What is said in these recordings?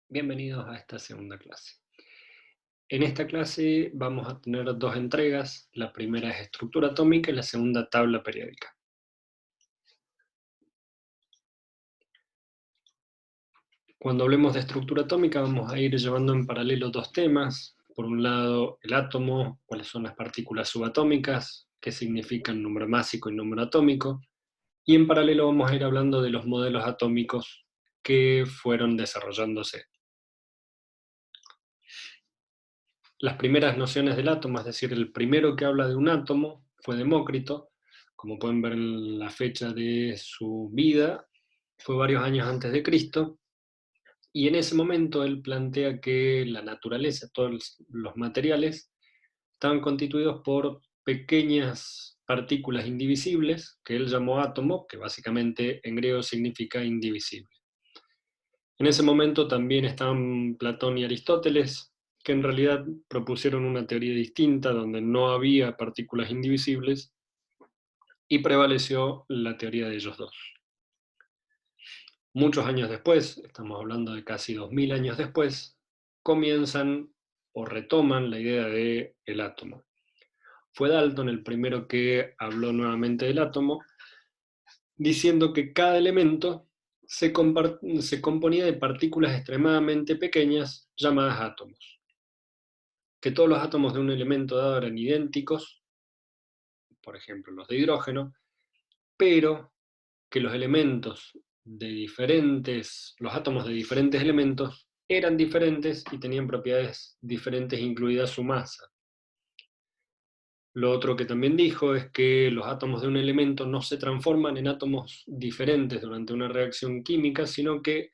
Bienvenidos a esta segunda clase. En esta clase vamos a tener dos entregas. La primera es estructura atómica y la segunda tabla periódica. Cuando hablemos de estructura atómica vamos a ir llevando en paralelo dos temas. Por un lado, el átomo, cuáles son las partículas subatómicas, qué significan número másico y número atómico. Y en paralelo vamos a ir hablando de los modelos atómicos que fueron desarrollándose. Las primeras nociones del átomo, es decir, el primero que habla de un átomo, fue Demócrito. Como pueden ver en la fecha de su vida, fue varios años antes de Cristo, y en ese momento él plantea que la naturaleza, todos los materiales, estaban constituidos por pequeñas partículas indivisibles, que él llamó átomo, que básicamente en griego significa indivisible. En ese momento también estaban Platón y Aristóteles, que en realidad propusieron una teoría distinta donde no había partículas indivisibles y prevaleció la teoría de ellos dos. Muchos años después, estamos hablando de casi 2000 años después, comienzan o retoman la idea del átomo. Fue Dalton el primero que habló nuevamente del átomo, diciendo que cada elemento se componía de partículas extremadamente pequeñas llamadas átomos, que todos los átomos de un elemento dado eran idénticos, por ejemplo los de hidrógeno, pero que los átomos de diferentes elementos eran diferentes y tenían propiedades diferentes, incluida su masa. Lo otro que también dijo es que los átomos de un elemento no se transforman en átomos diferentes durante una reacción química, sino que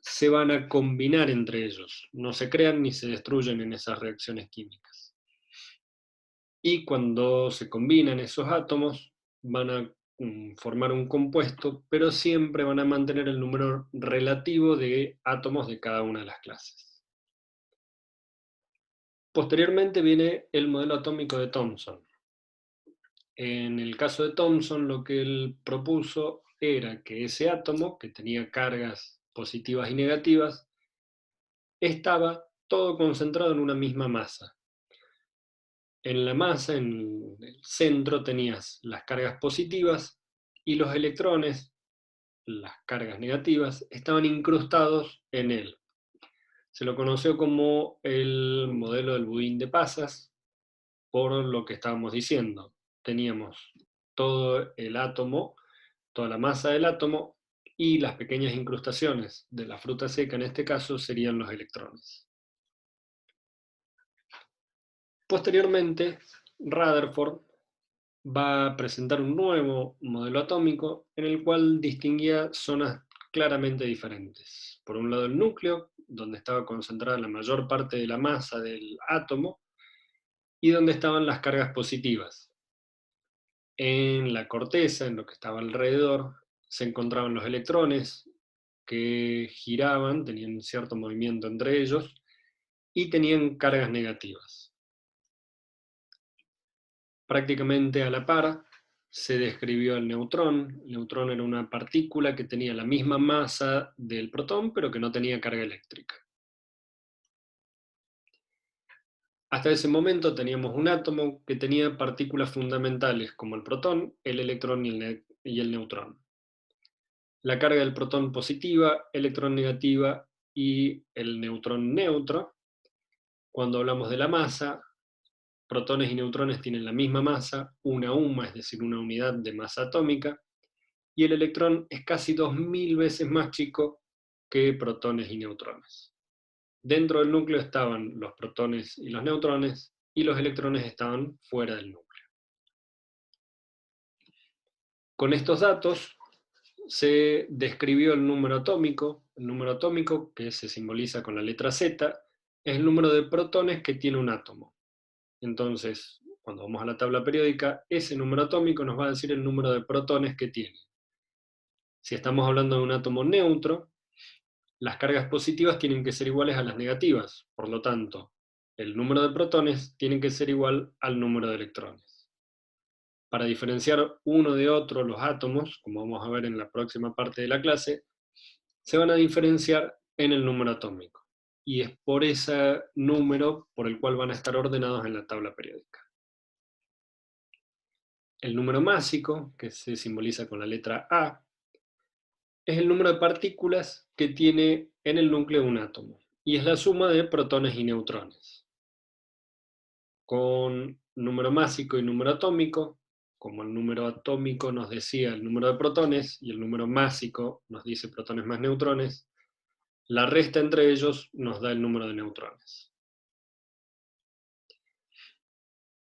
se van a combinar entre ellos, no se crean ni se destruyen en esas reacciones químicas. Y cuando se combinan esos átomos, van a formar un compuesto, pero siempre van a mantener el número relativo de átomos de cada una de las clases. Posteriormente viene el modelo atómico de Thomson. En el caso de Thomson, lo que él propuso era que ese átomo, que tenía cargas positivas y negativas, estaba todo concentrado en una misma masa. En la masa, en el centro, tenías las cargas positivas y los electrones, las cargas negativas, estaban incrustados en él. Se lo conoció como el modelo del budín de pasas, por lo que estábamos diciendo. Teníamos todo el átomo, toda la masa del átomo, y las pequeñas incrustaciones de la fruta seca, en este caso, serían los electrones. Posteriormente, Rutherford va a presentar un nuevo modelo atómico en el cual distinguía zonas claramente diferentes. Por un lado el núcleo, donde estaba concentrada la mayor parte de la masa del átomo, y donde estaban las cargas positivas. En la corteza, en lo que estaba alrededor, se encontraban los electrones que giraban, tenían cierto movimiento entre ellos, y tenían cargas negativas. Prácticamente a la par se describió el neutrón. El neutrón era una partícula que tenía la misma masa del protón, pero que no tenía carga eléctrica. Hasta ese momento teníamos un átomo que tenía partículas fundamentales como el protón, el electrón y el neutrón. La carga del protón positiva, electrón negativa y el neutrón neutro. Cuando hablamos de la masa, protones y neutrones tienen la misma masa, una UMA, es decir, una unidad de masa atómica, y el electrón es casi 2000 veces más chico que protones y neutrones. Dentro del núcleo estaban los protones y los neutrones, y los electrones estaban fuera del núcleo. Con estos datos se describió el número atómico. El número atómico, que se simboliza con la letra Z, es el número de protones que tiene un átomo. Entonces, cuando vamos a la tabla periódica, ese número atómico nos va a decir el número de protones que tiene. Si estamos hablando de un átomo neutro, las cargas positivas tienen que ser iguales a las negativas, por lo tanto, el número de protones tiene que ser igual al número de electrones. Para diferenciar uno de otro los átomos, como vamos a ver en la próxima parte de la clase, se van a diferenciar en el número atómico. Y es por ese número por el cual van a estar ordenados en la tabla periódica. El número másico, que se simboliza con la letra A, es el número de partículas que tiene en el núcleo de un átomo, y es la suma de protones y neutrones. Con número másico y número atómico, como el número atómico nos decía el número de protones, y el número másico nos dice protones más neutrones, la resta entre ellos nos da el número de neutrones.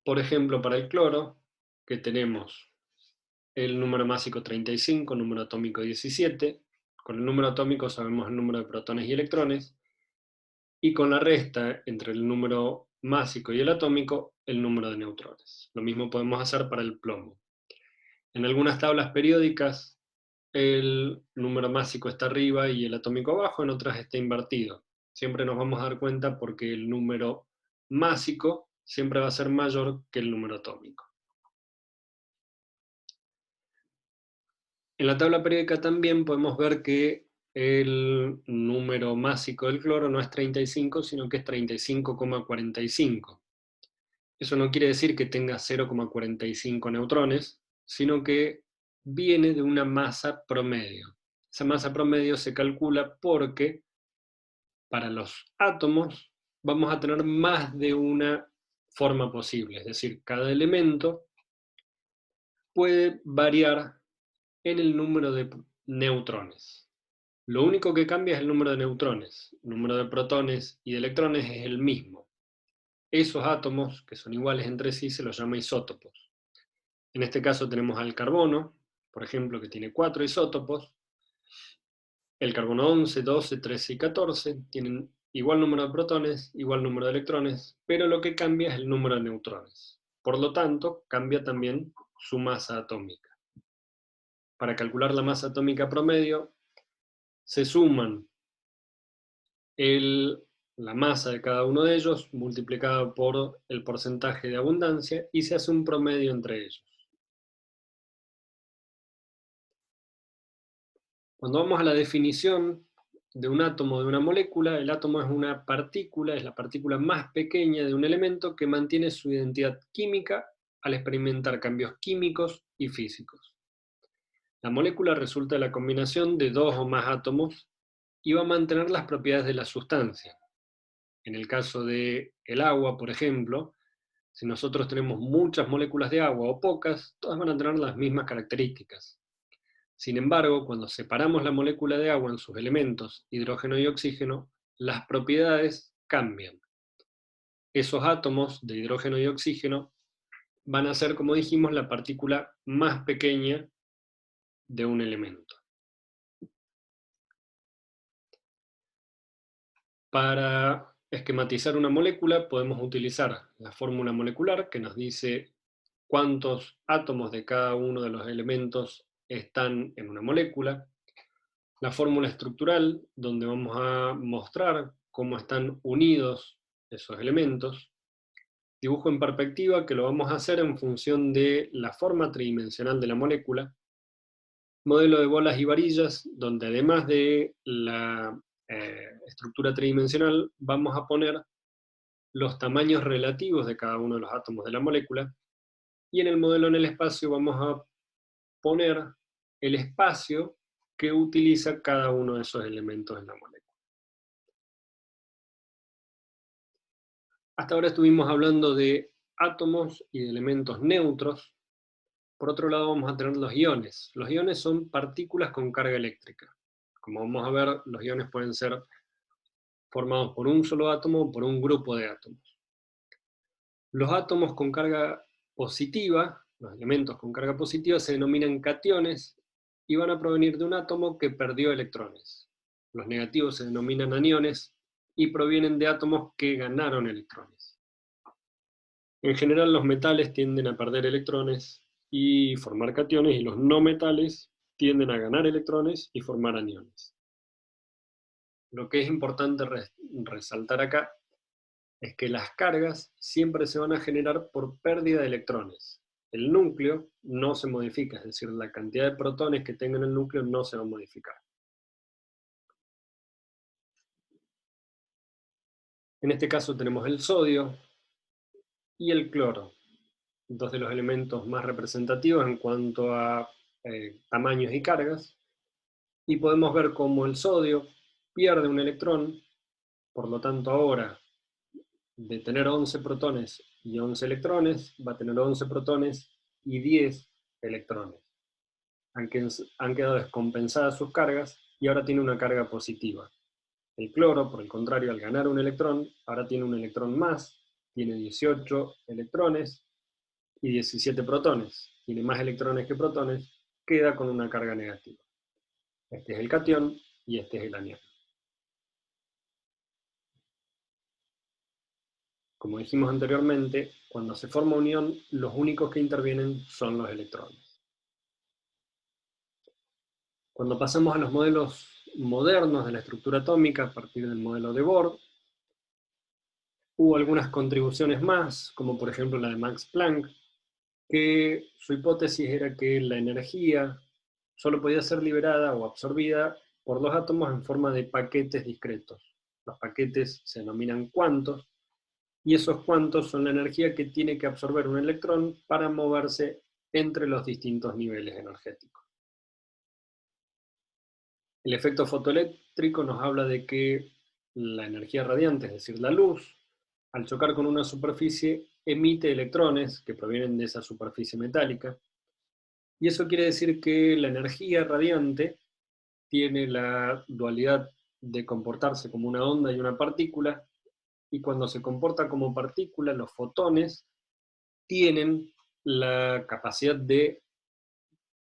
Por ejemplo, para el cloro, que tenemos el número másico 35, número atómico 17, con el número atómico sabemos el número de protones y electrones, y con la resta entre el número másico y el atómico, el número de neutrones. Lo mismo podemos hacer para el plomo. En algunas tablas periódicas, el número másico está arriba y el atómico abajo, en otras está invertido. Siempre nos vamos a dar cuenta porque el número másico siempre va a ser mayor que el número atómico. En la tabla periódica también podemos ver que el número másico del cloro no es 35, sino que es 35,45. Eso no quiere decir que tenga 0,45 neutrones, sino que viene de una masa promedio. Esa masa promedio se calcula porque para los átomos vamos a tener más de una forma posible, es decir, cada elemento puede variar en el número de neutrones. Lo único que cambia es el número de neutrones. El número de protones y de electrones es el mismo. Esos átomos, que son iguales entre sí, se los llama isótopos. En este caso tenemos al carbono, por ejemplo, que tiene 4 isótopos. El carbono 11, 12, 13 y 14 tienen igual número de protones, igual número de electrones, pero lo que cambia es el número de neutrones. Por lo tanto, cambia también su masa atómica. Para calcular la masa atómica promedio, se suman la masa de cada uno de ellos multiplicada por el porcentaje de abundancia y se hace un promedio entre ellos. Cuando vamos a la definición de un átomo, de una molécula, el átomo es una partícula, es la partícula más pequeña de un elemento que mantiene su identidad química al experimentar cambios químicos y físicos. La molécula resulta de la combinación de dos o más átomos y va a mantener las propiedades de la sustancia. En el caso del agua, por ejemplo, si nosotros tenemos muchas moléculas de agua o pocas, todas van a tener las mismas características. Sin embargo, cuando separamos la molécula de agua en sus elementos, hidrógeno y oxígeno, las propiedades cambian. Esos átomos de hidrógeno y oxígeno van a ser, como dijimos, la partícula más pequeña de un elemento. Para esquematizar una molécula podemos utilizar la fórmula molecular que nos dice cuántos átomos de cada uno de los elementos están en una molécula, la fórmula estructural, donde vamos a mostrar cómo están unidos esos elementos, dibujo en perspectiva, que lo vamos a hacer en función de la forma tridimensional de la molécula, modelo de bolas y varillas, donde además de la estructura tridimensional, vamos a poner los tamaños relativos de cada uno de los átomos de la molécula, y en el modelo en el espacio vamos a poner el espacio que utiliza cada uno de esos elementos en la molécula. Hasta ahora estuvimos hablando de átomos y de elementos neutros. Por otro lado vamos a tener los iones. Los iones son partículas con carga eléctrica. Como vamos a ver, los iones pueden ser formados por un solo átomo o por un grupo de átomos. Los átomos con carga positiva, los elementos con carga positiva, se denominan cationes y van a provenir de un átomo que perdió electrones. Los negativos se denominan aniones y provienen de átomos que ganaron electrones. En general, los metales tienden a perder electrones y formar cationes, y los no metales tienden a ganar electrones y formar aniones. Lo que es importante resaltar acá es que las cargas siempre se van a generar por pérdida de electrones. El núcleo no se modifica, es decir, la cantidad de protones que tenga en el núcleo no se va a modificar. En este caso tenemos el sodio y el cloro, dos de los elementos más representativos en cuanto a tamaños y cargas, y podemos ver cómo el sodio pierde un electrón, por lo tanto ahora de tener 11 protones y 11 electrones, va a tener 11 protones y 10 electrones. Han quedado descompensadas sus cargas y ahora tiene una carga positiva. El cloro, por el contrario, al ganar un electrón, ahora tiene un electrón más, tiene 18 electrones y 17 protones. Tiene más electrones que protones, queda con una carga negativa. Este es el catión y este es el anión. Como dijimos anteriormente, cuando se forma unión, los únicos que intervienen son los electrones. Cuando pasamos a los modelos modernos de la estructura atómica a partir del modelo de Bohr, hubo algunas contribuciones más, como por ejemplo la de Max Planck, que su hipótesis era que la energía solo podía ser liberada o absorbida por los átomos en forma de paquetes discretos. Los paquetes se denominan cuantos, y esos cuantos son la energía que tiene que absorber un electrón para moverse entre los distintos niveles energéticos. El efecto fotoeléctrico nos habla de que la energía radiante, es decir, la luz, al chocar con una superficie, emite electrones que provienen de esa superficie metálica, y eso quiere decir que la energía radiante tiene la dualidad de comportarse como una onda y una partícula, y cuando se comporta como partícula, los fotones tienen la capacidad de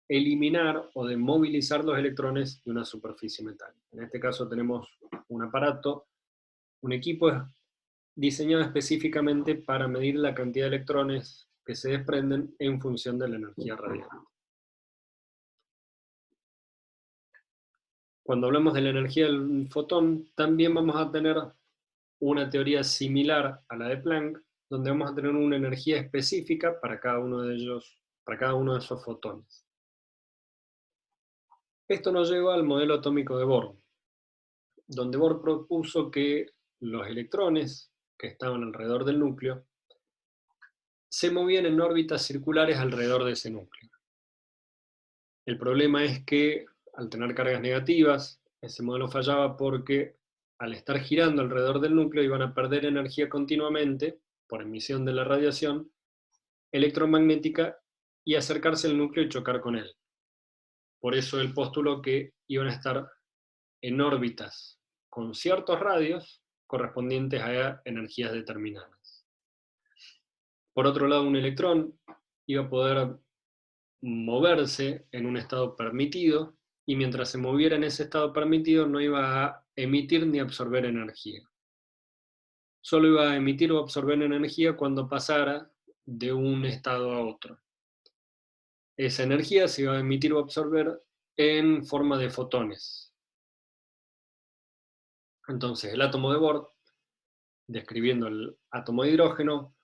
eliminar o de movilizar los electrones de una superficie metálica. En este caso tenemos un aparato, un equipo diseñado específicamente para medir la cantidad de electrones que se desprenden en función de la energía radiante. Cuando hablamos de la energía del fotón, también vamos a tener una teoría similar a la de Planck, donde vamos a tener una energía específica para cada uno de ellos, para cada uno de esos fotones. Esto nos lleva al modelo atómico de Bohr, donde Bohr propuso que los electrones que estaban alrededor del núcleo se movían en órbitas circulares alrededor de ese núcleo. El problema es que al tener cargas negativas, ese modelo fallaba porque al estar girando alrededor del núcleo iban a perder energía continuamente por emisión de la radiación electromagnética y acercarse al núcleo y chocar con él. Por eso él postuló que iban a estar en órbitas con ciertos radios correspondientes a energías determinadas. Por otro lado, un electrón iba a poder moverse en un estado permitido, y mientras se moviera en ese estado permitido no iba a emitir ni absorber energía. Solo iba a emitir o absorber energía cuando pasara de un estado a otro. Esa energía se iba a emitir o absorber en forma de fotones. Entonces, el átomo de Bohr, describiendo el átomo de hidrógeno,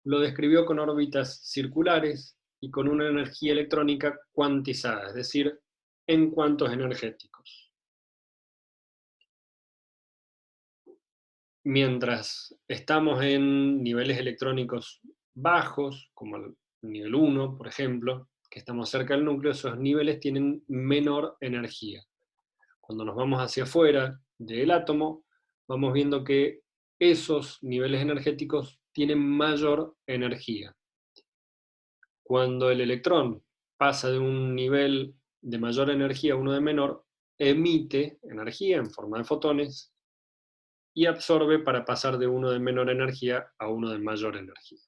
lo describió con órbitas circulares y con una energía electrónica cuantizada, es decir, en cuantos energéticos. Mientras estamos en niveles electrónicos bajos, como el nivel 1, por ejemplo, que estamos cerca del núcleo, esos niveles tienen menor energía. Cuando nos vamos hacia afuera del átomo, vamos viendo que esos niveles energéticos tienen mayor energía. Cuando el electrón pasa de un nivel de mayor energía a uno de menor, emite energía en forma de fotones y absorbe para pasar de uno de menor energía a uno de mayor energía.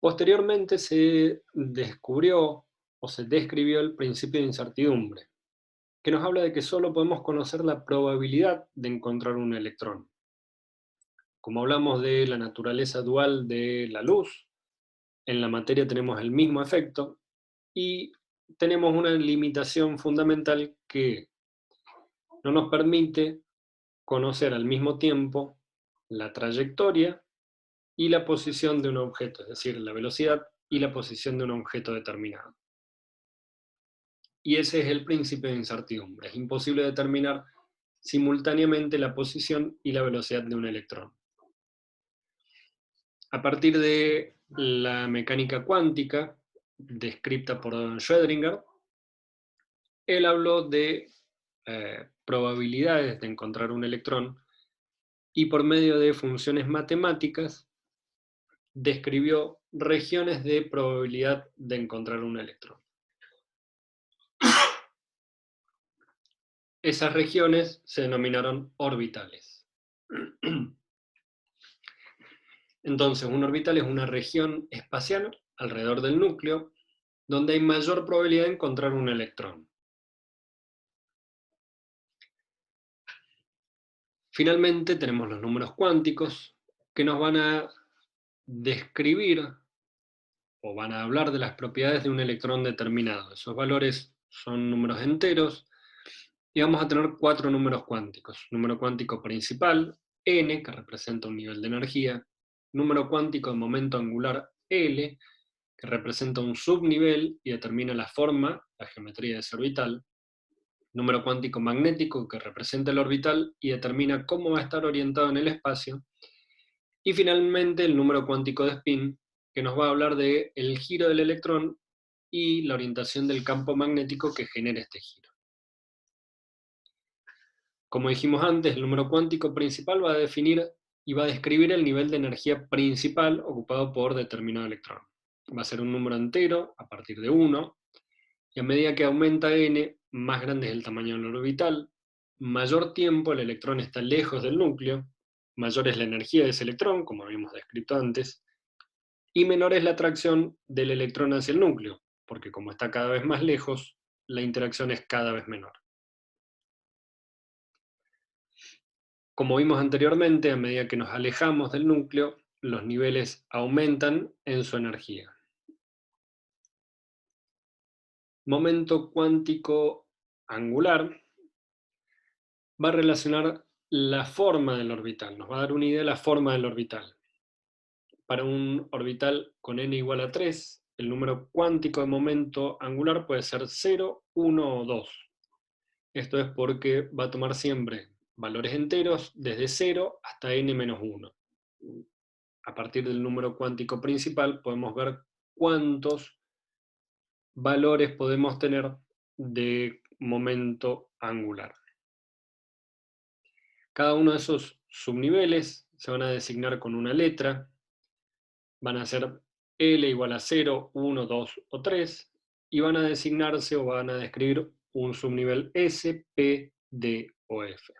Posteriormente se descubrió o se describió el principio de incertidumbre, que nos habla de que solo podemos conocer la probabilidad de encontrar un electrón. Como hablamos de la naturaleza dual de la luz, en la materia tenemos el mismo efecto y tenemos una limitación fundamental que no nos permite conocer al mismo tiempo la trayectoria y la posición de un objeto, es decir, la velocidad y la posición de un objeto determinado. Y ese es el principio de incertidumbre. Es imposible determinar simultáneamente la posición y la velocidad de un electrón. A partir de la mecánica cuántica, descrita por Schrödinger, él habló de probabilidades de encontrar un electrón y por medio de funciones matemáticas describió regiones de probabilidad de encontrar un electrón. Esas regiones se denominaron orbitales. Entonces, un orbital es una región espacial alrededor del núcleo donde hay mayor probabilidad de encontrar un electrón. Finalmente, tenemos los números cuánticos que nos van a describir o van a hablar de las propiedades de un electrón determinado. Esos valores son números enteros y vamos a tener 4 números cuánticos. Número cuántico principal, n, que representa un nivel de energía. Número cuántico de momento angular, L, que representa un subnivel y determina la forma, la geometría de ese orbital. Número cuántico magnético, que representa el orbital y determina cómo va a estar orientado en el espacio. Y finalmente el número cuántico de spin, que nos va a hablar del giro del electrón y la orientación del campo magnético que genera este giro. Como dijimos antes, el número cuántico principal va a definir y va a describir el nivel de energía principal ocupado por determinado electrón. Va a ser un número entero a partir de 1, y a medida que aumenta n, más grande es el tamaño del orbital, mayor tiempo el electrón está lejos del núcleo, mayor es la energía de ese electrón, como habíamos descrito antes, y menor es la atracción del electrón hacia el núcleo, porque como está cada vez más lejos, la interacción es cada vez menor. Como vimos anteriormente, a medida que nos alejamos del núcleo, los niveles aumentan en su energía. Momento cuántico angular va a relacionar la forma del orbital, nos va a dar una idea de la forma del orbital. Para un orbital con n igual a 3, el número cuántico de momento angular puede ser 0, 1 o 2. Esto es porque va a tomar siempre valores enteros desde 0 hasta n-1. A partir del número cuántico principal podemos ver cuántos valores podemos tener de momento angular. Cada uno de esos subniveles se van a designar con una letra, van a ser L igual a 0, 1, 2 o 3, y van a designarse o van a describir un subnivel S, P, D o F.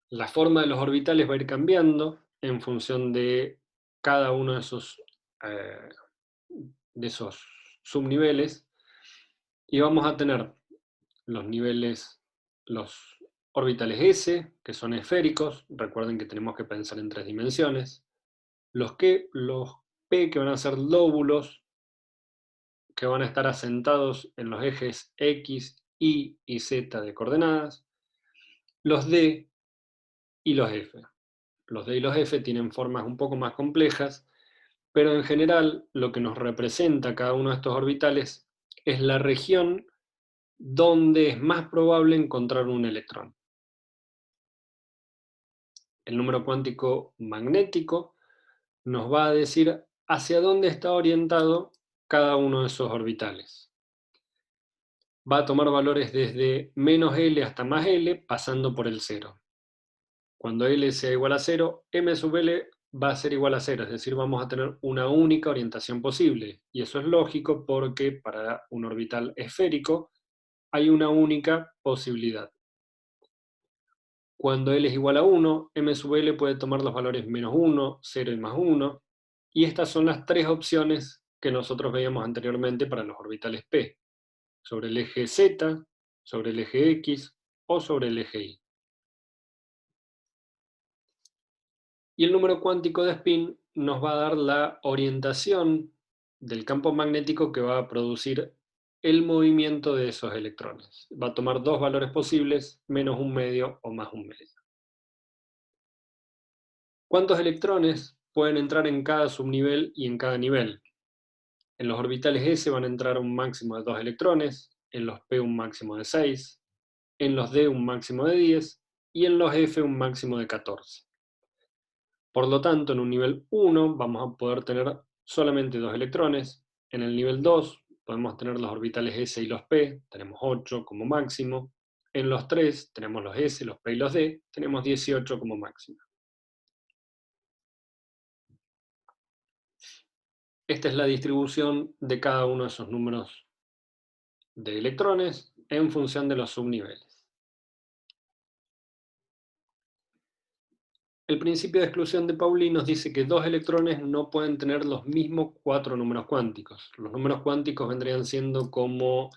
La forma de los orbitales va a ir cambiando en función de cada uno de esos subniveles, y vamos a tener los niveles, los orbitales S, que son esféricos, recuerden que tenemos que pensar en 3 dimensiones, los P, que van a ser lóbulos, que van a estar asentados en los ejes X, Y y Z de coordenadas, los D y los F. Los D y los F tienen formas un poco más complejas, pero en general lo que nos representa cada uno de estos orbitales es la región donde es más probable encontrar un electrón. El número cuántico magnético nos va a decir hacia dónde está orientado cada uno de esos orbitales. Va a tomar valores desde menos L hasta más L, pasando por el 0. Cuando L sea igual a 0, M sub L va a ser igual a 0, es decir, vamos a tener una única orientación posible. Y eso es lógico porque para un orbital esférico hay una única posibilidad. Cuando L es igual a 1, M sub L puede tomar los valores menos 1, 0 y más 1, y estas son las 3 opciones que nosotros veíamos anteriormente para los orbitales P, sobre el eje Z, sobre el eje X o sobre el eje Y. Y el número cuántico de spin nos va a dar la orientación del campo magnético que va a producir el movimiento de esos electrones. Va a tomar 2 valores posibles, menos un medio o más un medio. ¿Cuántos electrones pueden entrar en cada subnivel y en cada nivel? En los orbitales s van a entrar un máximo de 2 electrones, en los p un máximo de 6, en los d un máximo de 10 y en los f un máximo de 14. Por lo tanto, en un nivel 1 vamos a poder tener solamente 2 electrones, en el nivel 2 podemos tener los orbitales s y los p, tenemos 8 como máximo, en los 3 tenemos los s, los p y los d, tenemos 18 como máximo. Esta es la distribución de cada uno de esos números de electrones en función de los subniveles. El principio de exclusión de Pauli nos dice que dos electrones no pueden tener los mismos 4 números cuánticos. Los números cuánticos vendrían siendo como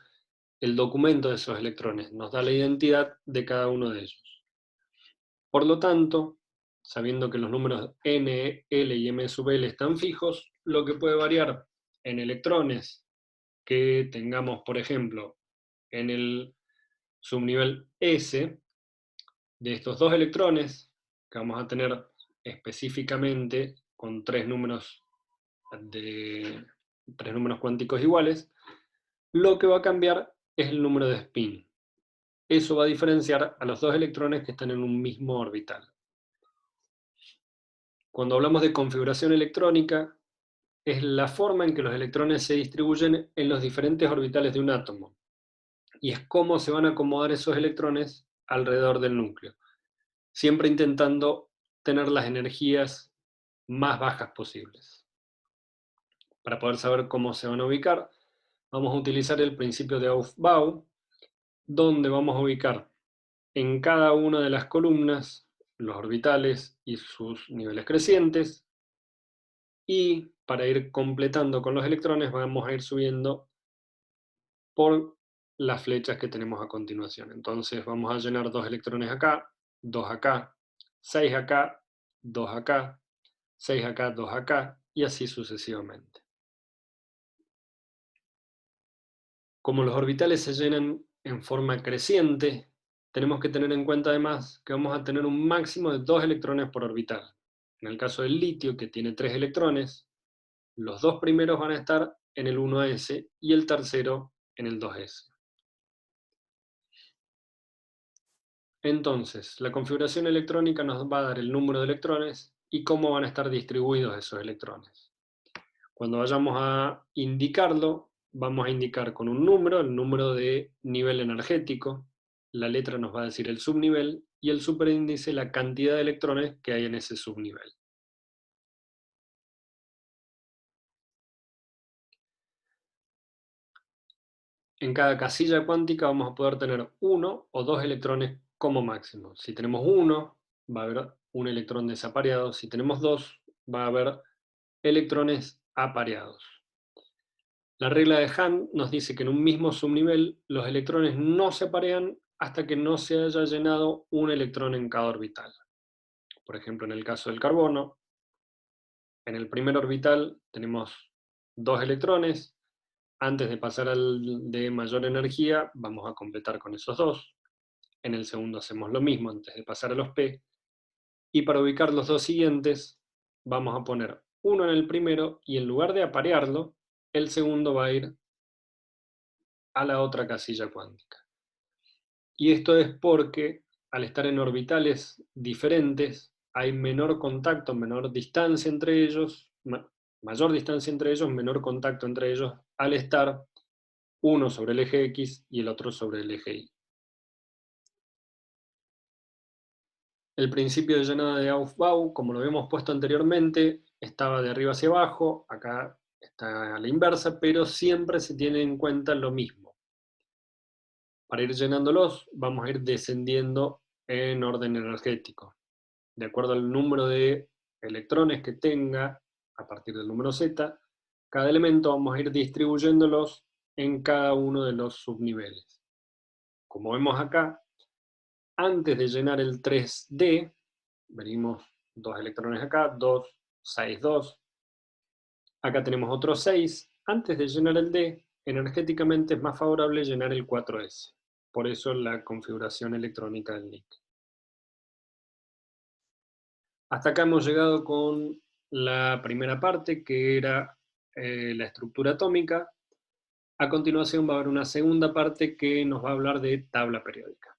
el documento de esos electrones, nos da la identidad de cada uno de ellos. Por lo tanto, sabiendo que los números n, l y m sub l están fijos, lo que puede variar en electrones que tengamos, por ejemplo, en el subnivel S, de estos dos electrones, que vamos a tener específicamente con tres números cuánticos iguales, lo que va a cambiar es el número de spin. Eso va a diferenciar a los dos electrones que están en un mismo orbital. Cuando hablamos de configuración electrónica, es la forma en que los electrones se distribuyen en los diferentes orbitales de un átomo. Y es cómo se van a acomodar esos electrones alrededor del núcleo, siempre intentando tener las energías más bajas posibles. Para poder saber cómo se van a ubicar, vamos a utilizar el principio de Aufbau, donde vamos a ubicar en cada una de las columnas los orbitales y sus niveles crecientes, y para ir completando con los electrones vamos a ir subiendo por las flechas que tenemos a continuación. Entonces vamos a llenar 2 electrones acá, 2 acá, 6 acá, 2 acá, 6 acá, 2 acá, y así sucesivamente. Como los orbitales se llenan en forma creciente, tenemos que tener en cuenta además que vamos a tener un máximo de 2 electrones por orbital. En el caso del litio, que tiene 3 electrones, los dos primeros van a estar en el 1s y el tercero en el 2s. Entonces, la configuración electrónica nos va a dar el número de electrones y cómo van a estar distribuidos esos electrones. Cuando vayamos a indicarlo, vamos a indicar con un número, el número de nivel energético, la letra nos va a decir el subnivel, y el superíndice la cantidad de electrones que hay en ese subnivel. En cada casilla cuántica vamos a poder tener uno o dos electrones como máximo. Si tenemos uno, va a haber un electrón desapareado. Si tenemos dos, va a haber electrones apareados. La regla de Hahn nos dice que en un mismo subnivel los electrones no se aparean hasta que no se haya llenado un electrón en cada orbital. Por ejemplo, en el caso del carbono, en el primer orbital tenemos dos electrones. Antes de pasar al de mayor energía, vamos a completar con esos dos. En el segundo hacemos lo mismo antes de pasar a los p. Y para ubicar los dos siguientes, vamos a poner uno en el primero y en lugar de aparearlo, el segundo va a ir a la otra casilla cuántica. Y esto es porque al estar en orbitales diferentes, hay menor contacto, menor distancia entre ellos, mayor distancia entre ellos, menor contacto entre ellos, al estar uno sobre el eje X y el otro sobre el eje Y. El principio de llenada de Aufbau, como lo habíamos puesto anteriormente, estaba de arriba hacia abajo, acá está a la inversa, pero siempre se tiene en cuenta lo mismo. Para ir llenándolos, vamos a ir descendiendo en orden energético. De acuerdo al número de electrones que tenga, a partir del número Z, cada elemento vamos a ir distribuyéndolos en cada uno de los subniveles. Como vemos acá, antes de llenar el 3D, venimos 2 electrones acá, 2, 6, 2. Acá tenemos otros 6. Antes de llenar el D, energéticamente es más favorable llenar el 4S. Por eso la configuración electrónica del NIC. Hasta acá hemos llegado con la primera parte, que era la estructura atómica. A continuación va a haber una segunda parte que nos va a hablar de tabla periódica.